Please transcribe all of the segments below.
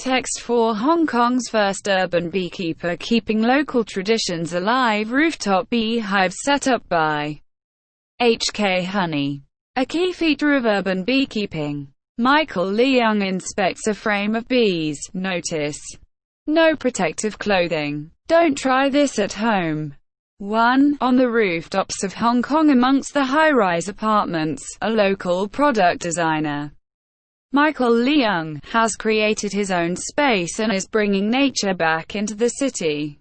Text for Hong Kong's first urban beekeeper keeping local traditions alive. Rooftop beehives set up by HK Honey. A key feature of urban beekeeping. Michael Leung inspects a frame of bees. Notice: no protective clothing. Don't try this at home. 1. On the rooftops of Hong Kong amongst the high-rise apartments, a local product designer, Michael Leung, has created his own space and is bringing nature back into the city.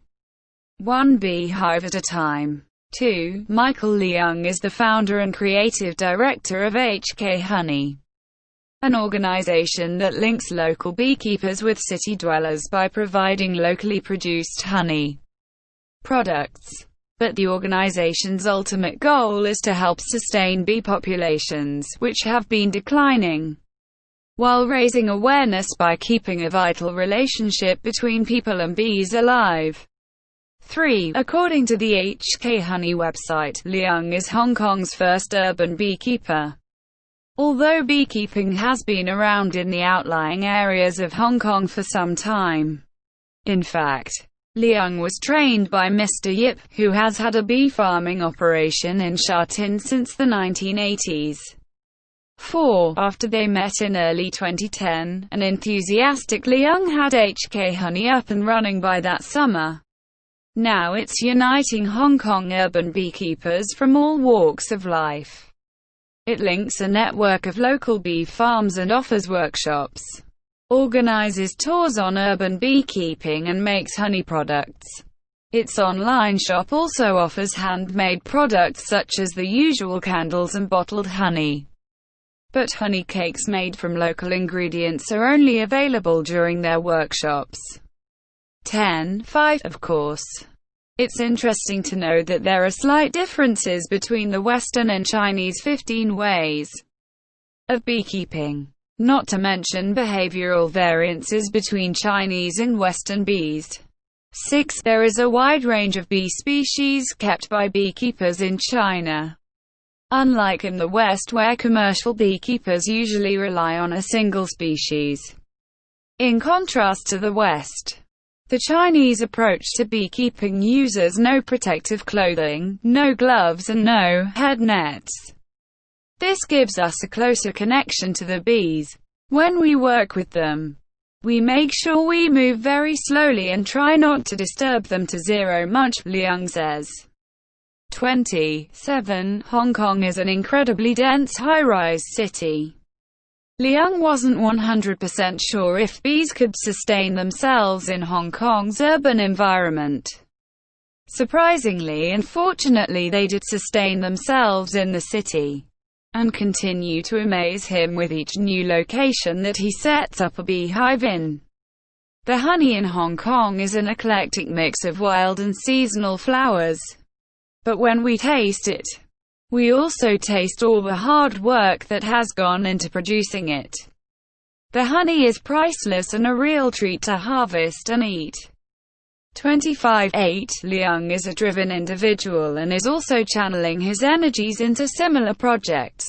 One beehive at a time. 2. Michael Leung is the founder and creative director of HK Honey, an organization that links local beekeepers with city dwellers by providing locally produced honey products. But the organization's ultimate goal is to help sustain bee populations, which have been declining, while raising awareness by keeping a vital relationship between people and bees alive. 3. According to the HK Honey website, Leung is Hong Kong's first urban beekeeper. Although beekeeping has been around in the outlying areas of Hong Kong for some time. In fact, Leung was trained by Mr. Yip, who has had a bee farming operation in Sha Tin since the 1980s. 4. After they met in early 2010, an enthusiastic Leung had HK Honey up and running by that summer. Now it's uniting Hong Kong urban beekeepers from all walks of life. It links a network of local bee farms and offers workshops, organizes tours on urban beekeeping and makes honey products. Its online shop also offers handmade products such as the usual candles and bottled honey. But honey cakes made from local ingredients are only available during their workshops. 10.5. Of course, it's interesting to know that there are slight differences between the Western and Chinese 15 ways of beekeeping, not to mention behavioral variances between Chinese and Western bees. 6. There is a wide range of bee species kept by beekeepers in China. Unlike in the West, where commercial beekeepers usually rely on a single species. In contrast to the West, the Chinese approach to beekeeping uses no protective clothing, no gloves and no head nets. This gives us a closer connection to the bees. When we work with them, we make sure we move very slowly and try not to disturb them to zero much, Leung says. 27. Hong Kong is an incredibly dense high-rise city. Leung wasn't 100% sure if bees could sustain themselves in Hong Kong's urban environment. Surprisingly and fortunately, they did sustain themselves in the city, and continue to amaze him with each new location that he sets up a beehive in. The honey in Hong Kong is an eclectic mix of wild and seasonal flowers. But when we taste it, we also taste all the hard work that has gone into producing it. The honey is priceless and a real treat to harvest and eat. 25.8. Leung is a driven individual and is also channeling his energies into similar projects.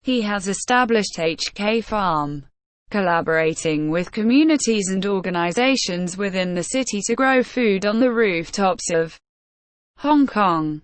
He has established HK Farm, collaborating with communities and organizations within the city to grow food on the rooftops of Hong Kong.